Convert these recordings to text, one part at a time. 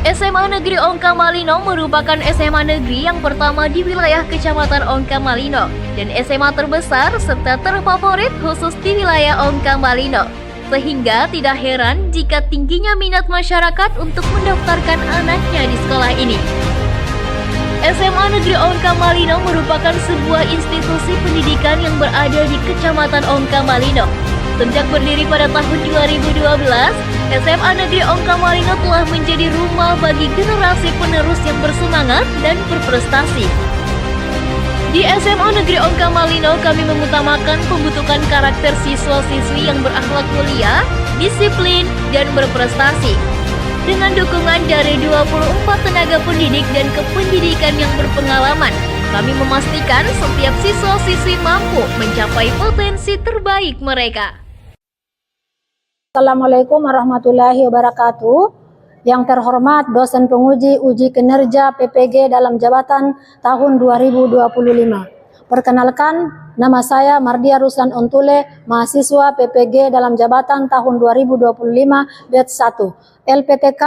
SMA Negeri Ongka Malino merupakan SMA negeri yang pertama di wilayah Kecamatan Ongka Malino dan SMA terbesar serta terfavorit khusus di wilayah Ongka Malino. Sehingga tidak heran jika tingginya minat masyarakat untuk mendaftarkan anaknya di sekolah ini. SMA Negeri Ongka Malino merupakan sebuah institusi pendidikan yang berada di Kecamatan Ongka Malino. Sejak berdiri pada tahun 2012, SMA Negeri Ongka Malino telah menjadi rumah bagi generasi penerus yang bersemangat dan berprestasi. Di SMA Negeri Ongka Malino, kami mengutamakan pembentukan karakter siswa-siswi yang berakhlak mulia, disiplin, dan berprestasi. Dengan dukungan dari 24 tenaga pendidik dan kependidikan yang berpengalaman, kami memastikan setiap siswa-siswi mampu mencapai potensi terbaik mereka. Assalamualaikum warahmatullahi wabarakatuh. Yang terhormat dosen penguji uji kinerja PPG dalam jabatan tahun 2025. Perkenalkan, nama saya Mardia Ruslan Ontule, mahasiswa PPG dalam jabatan tahun 2025 batch 1, LPTK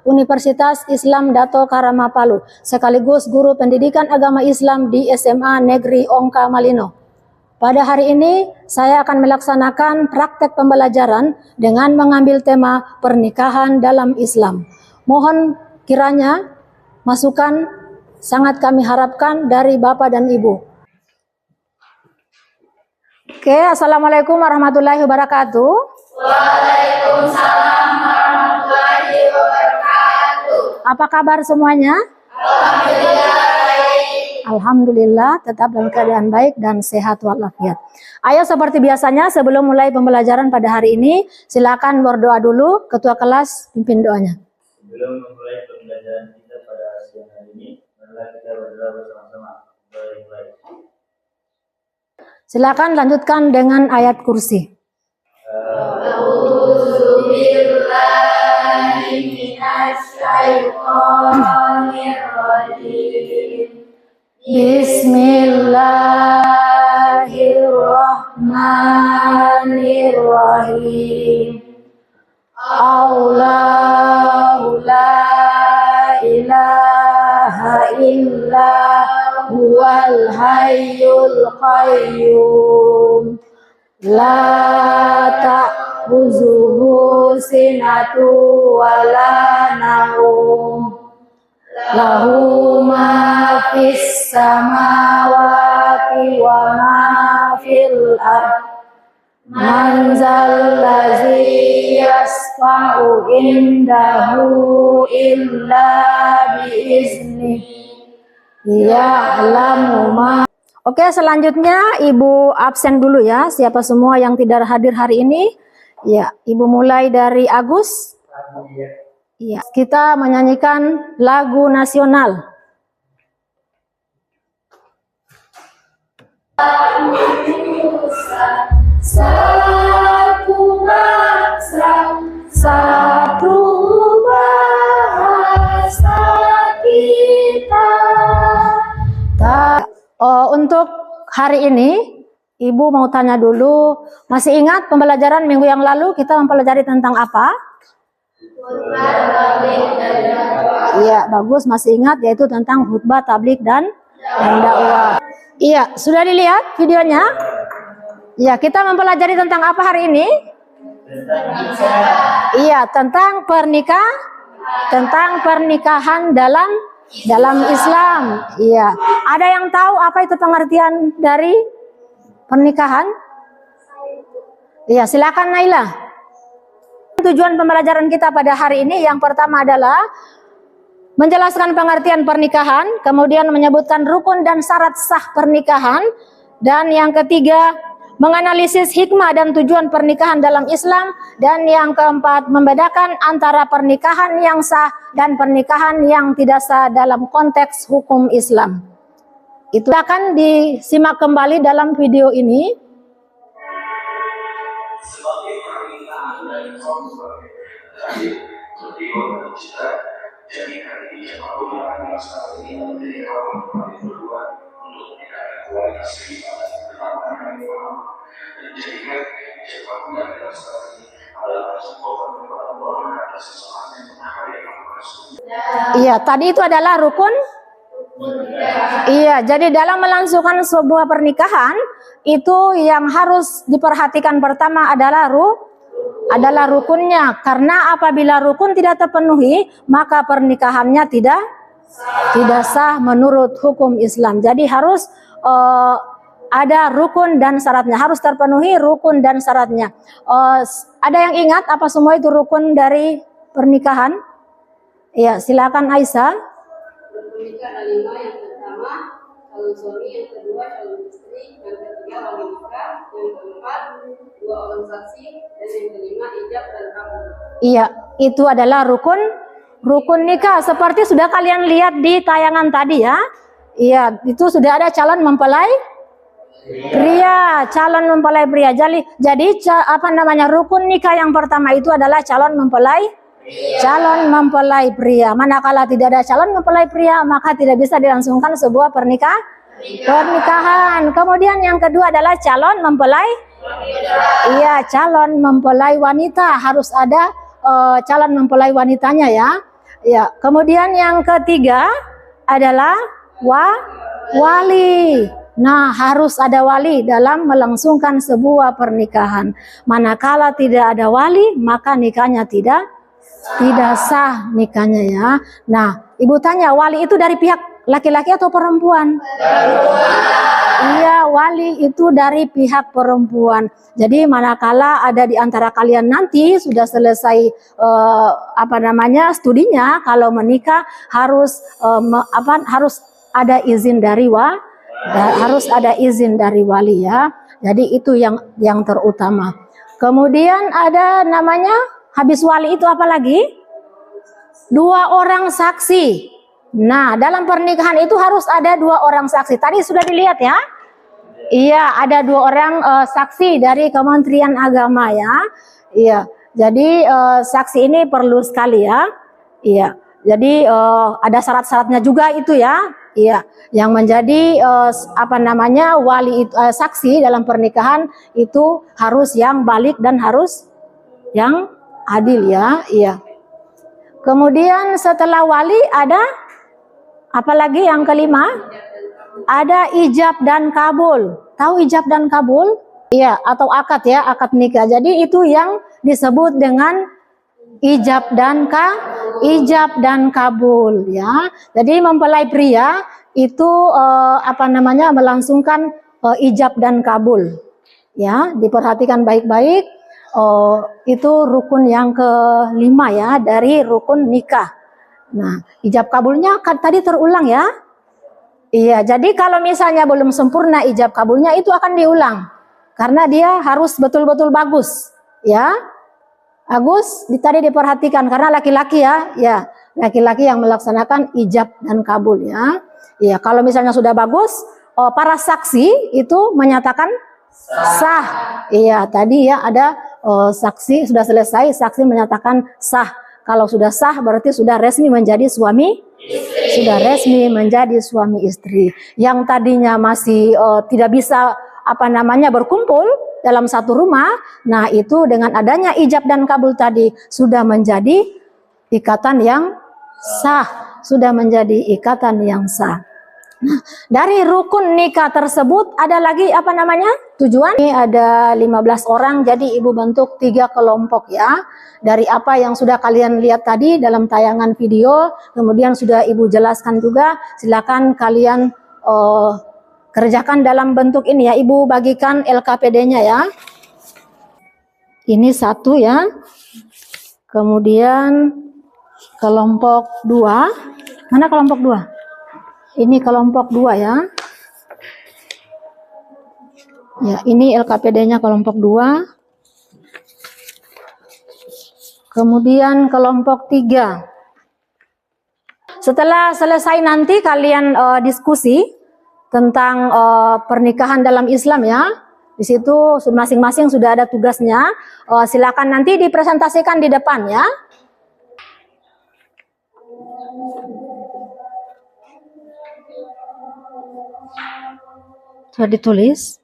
Universitas Islam Dato Karama Palu, sekaligus guru pendidikan agama Islam di SMA Negeri Ongka Malino. Pada hari ini, saya akan melaksanakan praktek pembelajaran dengan mengambil tema pernikahan dalam Islam. Mohon kiranya masukan sangat kami harapkan dari Bapak dan Ibu. Oke, Assalamualaikum warahmatullahi wabarakatuh. Waalaikumsalam warahmatullahi wabarakatuh. Apa kabar semuanya? Alhamdulillah baik. Alhamdulillah, tetap dalam keadaan baik dan sehat walafiat. Ayo seperti biasanya sebelum mulai pembelajaran pada hari ini, silakan berdoa dulu. Ketua kelas pimpin doanya. Sebelum memulai pembelajaran kita pada siang hari ini, marilah kita berdoa bersama-sama. Baik-baik. Silakan lanjutkan dengan ayat kursi. A'udzu billahi minasy syaithanir rajim. Bismillahirrahmanirrahim. Allahu la ilaha illa huwal hayyul qayyum. La ta'khuzuhu sinatu wa la naum. Lahu ma fis samawati wa ma fil ardh. Man zallazi yasfa'u indahu illa biiznihi. Ya'lamu ma. Oke, selanjutnya Ibu absen dulu ya. Siapa semua yang tidak hadir hari ini? Ya, Ibu mulai dari Agus. Iya, kita menyanyikan lagu nasional. Satu bangsa, satu bahasa kita. Untuk hari ini, Ibu mau tanya dulu, masih ingat pembelajaran minggu yang lalu kita mempelajari tentang apa? Iya, bagus, masih ingat, yaitu tentang khutbah, tabligh dan dakwah. Iya, sudah dilihat videonya? Iya, kita mempelajari tentang apa hari ini? Iya, tentang pernikahan dalam Islam. Iya. Ada yang tahu apa itu pengertian dari pernikahan? Iya, silakan Naila. Tujuan pembelajaran kita pada hari ini yang pertama adalah menjelaskan pengertian pernikahan, kemudian menyebutkan rukun dan syarat sah pernikahan, dan yang ketiga menganalisis hikmah dan tujuan pernikahan dalam Islam, dan yang keempat membedakan antara pernikahan yang sah dan pernikahan yang tidak sah dalam konteks hukum Islam. Itu akan disimak kembali dalam video ini. Sebagai permintaan dari jadi hari ini siapapun yang akan melaksanakan ini menjadi awal kami berdua untuk meningkatkan kualitas kehidupan pertama kami paham dan jadikan siapapun yang melaksanakan ini adalah sebuah kepada Allah atas sesuatu yang pernah kalian lakukan. Iya, tadi itu adalah rukun. Iya, jadi dalam melangsungkan sebuah pernikahan itu yang harus diperhatikan pertama adalah rukunnya. Karena apabila rukun tidak terpenuhi, maka pernikahannya tidak sah menurut hukum Islam. Jadi harus ada rukun dan syaratnya, harus terpenuhi rukun dan syaratnya. Ada yang ingat apa semua itu rukun dari pernikahan? Ya, silakan Aisyah. Menikah ada 5, yang pertama calon suami, yang kedua calon istri, yang ketiga wali nikah, yang keempat 2 orang saksi, dan yang kelima ijab dan kabul. Iya, itu adalah rukun nikah seperti sudah kalian lihat di tayangan tadi ya. Iya, itu sudah ada calon mempelai pria, Jadi apa namanya, rukun nikah yang pertama itu adalah calon mempelai pria. Manakala tidak ada calon mempelai pria, maka tidak bisa dilangsungkan sebuah pernikahan. Kemudian yang kedua adalah calon mempelai. Iya, calon mempelai wanita, harus ada calon mempelai wanitanya ya. Ya, kemudian yang ketiga adalah wali. Nah, harus ada wali dalam melangsungkan sebuah pernikahan. Manakala tidak ada wali, maka nikahnya tidak sah nikahnya ya. Nah, ibu tanya, wali itu dari pihak laki-laki atau perempuan? Iya, wali itu dari pihak perempuan. Jadi manakala ada di antara kalian nanti sudah selesai studinya, kalau menikah harus ada izin dari wali ya. Jadi itu yang terutama. Kemudian ada namanya, habis wali itu apa lagi? 2 orang saksi. Nah, dalam pernikahan itu harus ada 2 orang saksi. Tadi sudah dilihat ya? Iya, ada 2 orang saksi dari Kementerian Agama ya. Iya, jadi saksi ini perlu sekali ya. Iya, jadi ada syarat-syaratnya juga itu ya. Iya, yang menjadi wali itu, saksi dalam pernikahan itu harus yang balik dan harus yang adil ya. Iya. Kemudian setelah wali ada apalagi yang kelima? Ada ijab dan kabul. Tahu ijab dan kabul? Iya, atau akad ya, akad nikah. Jadi itu yang disebut dengan ijab dan kabul ya. Jadi mempelai pria itu melangsungkan ijab dan kabul. Ya, diperhatikan baik-baik. Itu rukun yang kelima ya dari rukun nikah. Nah, ijab kabulnya kan tadi terulang ya. Iya, jadi kalau misalnya belum sempurna ijab kabulnya itu akan diulang. Karena dia harus betul-betul bagus ya. Bagus, tadi diperhatikan karena laki-laki ya, laki-laki yang melaksanakan ijab dan kabul ya. Iya, kalau misalnya sudah bagus, para saksi itu menyatakan sah. Iya, tadi ya ada saksi sudah selesai, saksi menyatakan sah. Kalau sudah sah berarti sudah resmi menjadi suami istri. Sudah resmi menjadi suami istri. Yang tadinya masih tidak bisa berkumpul dalam satu rumah, nah itu dengan adanya ijab dan kabul tadi sudah menjadi ikatan yang sah, Nah, dari rukun nikah tersebut ada lagi tujuan. Ini ada 15 orang, jadi ibu bentuk 3 kelompok ya. Dari apa yang sudah kalian lihat tadi dalam tayangan video, kemudian sudah ibu jelaskan juga, silakan kalian kerjakan dalam bentuk ini ya. Ibu bagikan LKPD-nya ya. Ini 1 ya. Kemudian kelompok 2. Mana kelompok 2? Ini kelompok 2 ya. Ya, ini LKPD-nya kelompok 2. Kemudian kelompok 3. Setelah selesai nanti kalian diskusi tentang pernikahan dalam Islam ya. Di situ masing-masing sudah ada tugasnya. Silakan nanti dipresentasikan di depan ya. Sudah ditulis?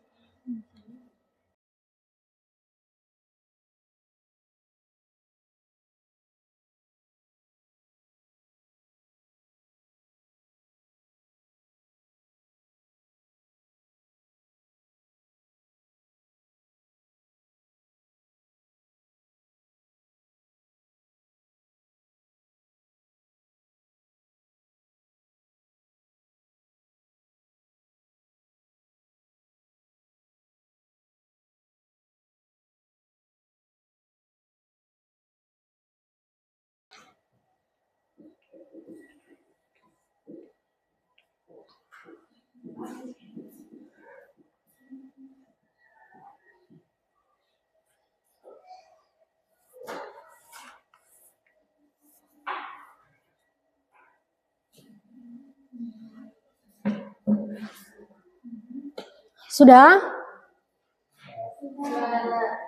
Sudah?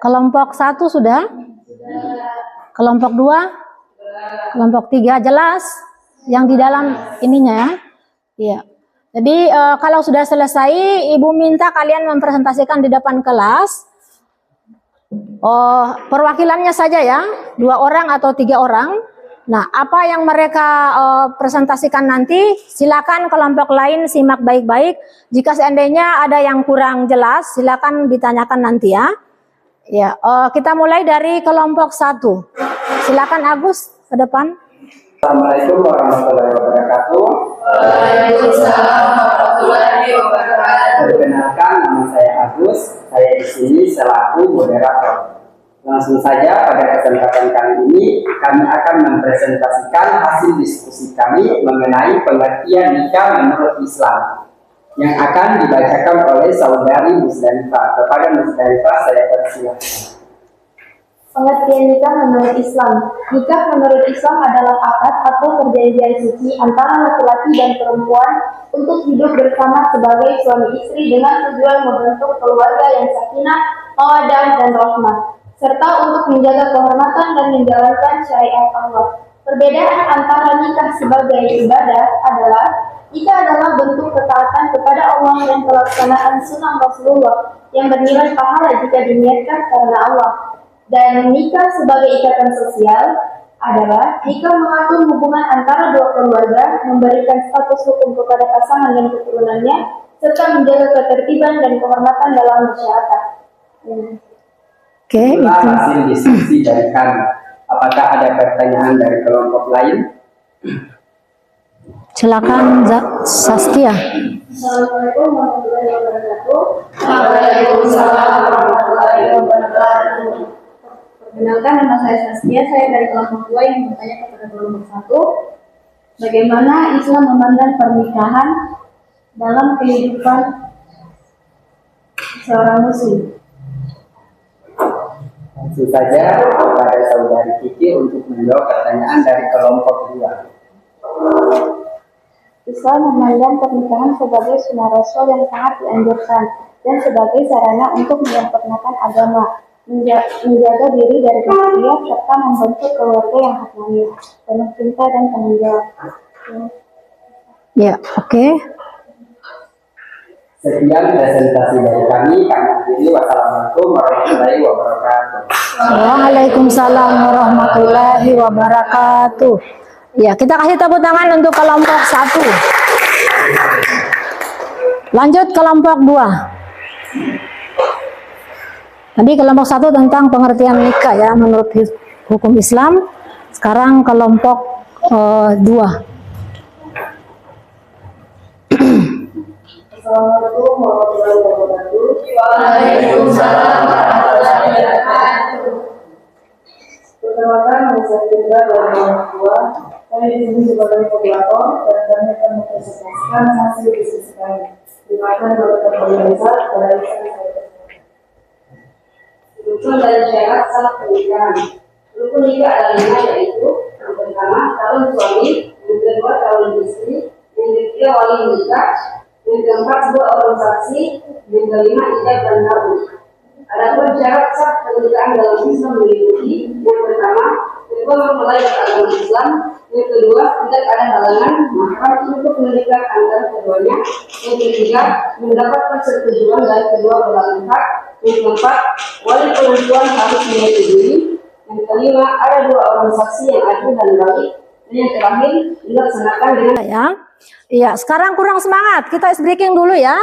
Kelompok 1 sudah? Kelompok 2? Kelompok 3 jelas? Yang di dalam ininya ya? Iya. Jadi kalau sudah selesai, Ibu minta kalian mempresentasikan di depan kelas. Perwakilannya saja ya, 2 orang atau 3 orang. Nah, apa yang mereka presentasikan nanti, silakan kelompok lain simak baik-baik. Jika seandainya ada yang kurang jelas, silakan ditanyakan nanti ya. Ya, kita mulai dari kelompok 1. Silakan Agus ke depan. Assalamualaikum warahmatullahi wabarakatuh. Waalaikumsalam warahmatullahi wabarakatuh. Perkenalkan, nama saya Agus. Saya di sini selaku moderator. Langsung saja pada kesempatan kali ini kami akan mempresentasikan hasil diskusi kami mengenai pengertian nikah menurut Islam yang akan dibacakan oleh saudari Musdalifah. Kepada Musdalifah saya persilakan. Pengertian nikah menurut Islam. Nikah menurut Islam adalah akad atau perjanjian suci antara laki-laki dan perempuan untuk hidup bersama sebagai suami istri dengan tujuan membentuk keluarga yang sakinah, mawaddah, dan rahmah, serta untuk menjaga kehormatan dan menjalankan syariat Allah. Perbedaan antara nikah sebagai ibadah adalah nikah adalah bentuk ketaatan kepada Allah dan pelaksanaan sunnah Rasulullah yang bernilai pahala jika diniatkan karena Allah. Dan nikah sebagai ikatan sosial adalah nikah mengatur hubungan antara dua keluarga, memberikan status hukum kepada pasangan dan keturunannya, serta menjaga ketertiban dan kehormatan dalam masyarakat. Oke, Itulah itu. hasil diskusi dari kami. Apakah ada pertanyaan dari kelompok lain? Silakan Saskia. Assalamualaikum warahmatullahi wabarakatuh. Waalaikumsalam warahmatullahi wabarakatuh. Perkenalkan, nama saya Saskia, saya dari kelompok 2 yang bertanya kepada kelompok 1. Bagaimana Islam memandang pernikahan dalam kehidupan seorang muslim? Langsung saja kepada saudari Kiki untuk menjawab pertanyaan dari kelompok 2. Islam memandang pernikahan sebagai sunnah Rasul yang sangat dianjurkan dan sebagai sarana untuk menyempurnakan agama, menjaga diri dari maksiat, serta membentuk keluarga yang harmonis, penuh cinta dan tanggung jawab. Ya, oke. Sekian presentasi dari kami akhiri. Wassalamualaikum warahmatullahi wabarakatuh. Waalaikumsalam warahmatullahi wabarakatuh. Ya, kita kasih tepuk tangan untuk kelompok 1. Lanjut kelompok 2. Tadi kelompok 1 tentang pengertian nikah ya menurut hukum Islam. Sekarang kelompok 2. Assalamualaikum warahmatullahi wabarakatuh. Waalaikumsalam warahmatullahi wabarakatuh. Perkenalkan, nama saya Indra dari kelompok 2. Saya di sini sebagai moderator dan kami akan mempresentasikan hasil diskusi kami. Dimakan oleh Ketua Desa pada Rukun dan syarat sah pernikahan. Rukun nikah ada 5, yaitu yang pertama calon suami, yang kedua calon istri, yang ketiga wali nikah, yang keempat 2 orang saksi, yang kelima ijab dan kabul. Adapun syarat sah pernikahan dalam Islam meliputi yang pertama, kedua mempelai beragama Islam, yang kedua tidak ada halangan mahram untuk menikah antara keduanya, yang ketiga mendapat persetujuan dari kedua belah pihak, yang keempat wali perempuan harus menyetujui, yang kelima ada 2 orang saksi yang adil dan baik, dan yang terakhir dilaksanakan dengan Ya. Iya, sekarang kurang semangat. Kita ice breaking dulu ya.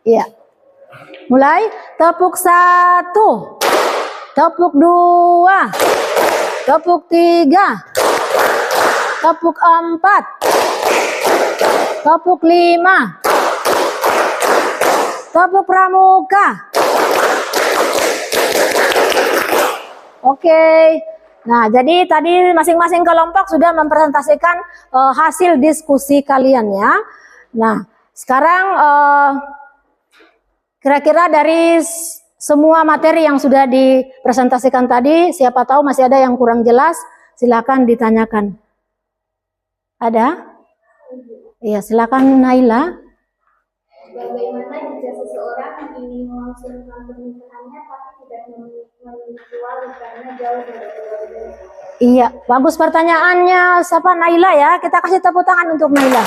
Iya. Mulai tepuk 1. Tepuk 2. Tepuk 3. Tepuk 4. Tepuk 5. Tepuk pramuka. Oke. Nah, jadi tadi masing-masing kelompok sudah mempresentasikan hasil diskusi kalian ya. Nah, Sekarang kira-kira dari semua materi yang sudah dipresentasikan tadi, siapa tahu masih ada yang kurang jelas, silakan ditanyakan. Ada? Iya, silakan Naila. Bagaimana jika seseorang ingin melangsungkan pernikahannya tapi tidak memiliki wali karena jauh dari keluarga? Iya, bagus pertanyaannya. Siapa Naila ya? Kita kasih tepuk tangan untuk Naila.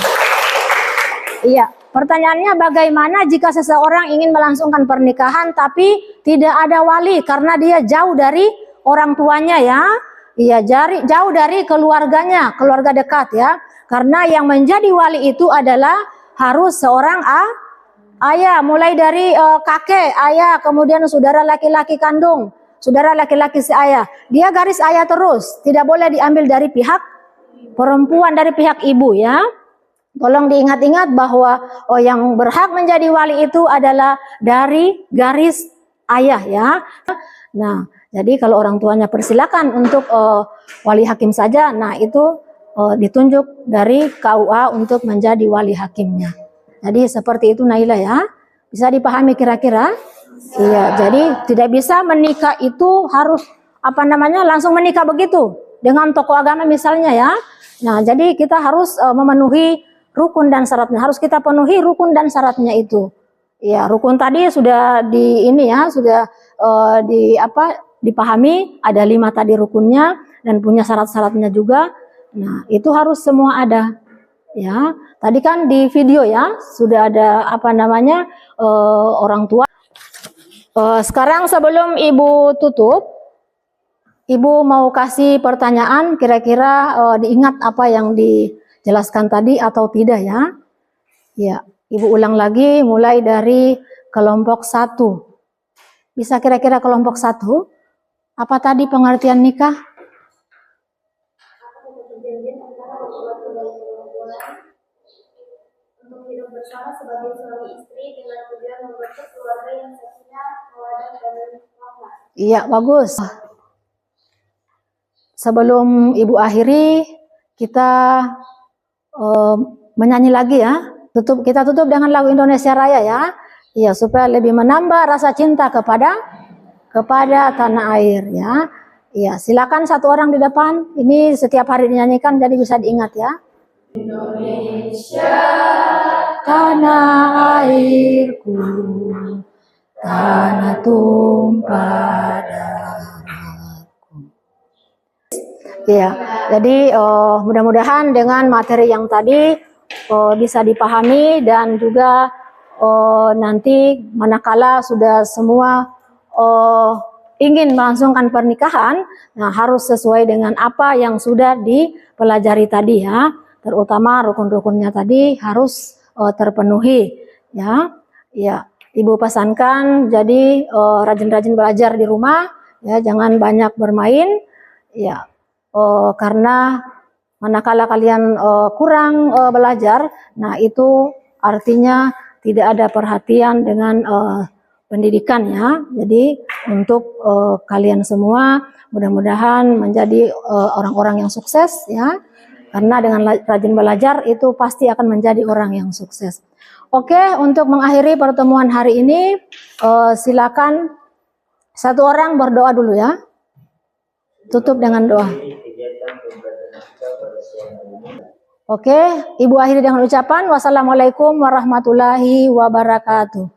Iya, pertanyaannya bagaimana jika seseorang ingin melangsungkan pernikahan tapi tidak ada wali karena dia jauh dari orang tuanya ya? Iya, jauh dari keluarganya, keluarga dekat ya. Karena yang menjadi wali itu adalah harus seorang ayah, mulai dari kakek, ayah, kemudian saudara laki-laki kandung, saudara laki-laki si ayah. Dia garis ayah terus, tidak boleh diambil dari pihak perempuan, dari pihak ibu ya. Tolong diingat-ingat bahwa yang berhak menjadi wali itu adalah dari garis ayah ya. Nah, jadi kalau orang tuanya persilakan untuk wali hakim saja, nah itu ditunjuk dari KUA untuk menjadi wali hakimnya. Jadi seperti itu Naila ya. Bisa dipahami kira-kira? Iya, jadi tidak bisa menikah itu harus langsung menikah begitu dengan tokoh agama misalnya ya. Nah, jadi kita harus memenuhi rukun dan syaratnya. Harus kita penuhi rukun dan syaratnya itu. Ya, rukun tadi sudah dipahami, ada 5 tadi rukunnya dan punya syarat-syaratnya juga. Nah, itu harus semua ada. Ya, tadi kan di video ya sudah ada orang tua. Sekarang sebelum Ibu tutup, Ibu mau kasih pertanyaan, kira-kira diingat apa yang dijelaskan tadi atau tidak ya? Ya, Ibu ulang lagi mulai dari kelompok 1. Bisa kira-kira kelompok 1? Apa tadi pengertian nikah? Untuk hidup bersama sebagai suami istri dengan tujuan membentuk keluarga yang sakinah, mawaddah dan warahmah. Iya, bagus. Sebelum Ibu akhiri, kita menyanyi lagi ya. Kita tutup dengan lagu Indonesia Raya ya. Iya, supaya lebih menambah rasa cinta kepada tanah air ya. Iya, silakan satu orang di depan. Ini setiap hari dinyanyikan jadi bisa diingat ya. Indonesia, tanah airku, tanah tumpah darahku. Ya, jadi mudah-mudahan dengan materi yang tadi bisa dipahami dan juga nanti manakala sudah semua ingin melangsungkan pernikahan, nah harus sesuai dengan apa yang sudah dipelajari tadi ya. Terutama rukun-rukunnya tadi harus terpenuhi ya. Ya, Ibu pesankan jadi rajin-rajin belajar di rumah ya, jangan banyak bermain ya. Karena manakala kalian kurang belajar, nah itu artinya tidak ada perhatian dengan pendidikan ya. Jadi untuk kalian semua mudah-mudahan menjadi orang-orang yang sukses ya. Karena dengan rajin belajar itu pasti akan menjadi orang yang sukses. Oke, untuk mengakhiri pertemuan hari ini, silakan satu orang berdoa dulu ya. Tutup dengan doa. Oke, Ibu akhiri dengan ucapan wassalamualaikum warahmatullahi wabarakatuh.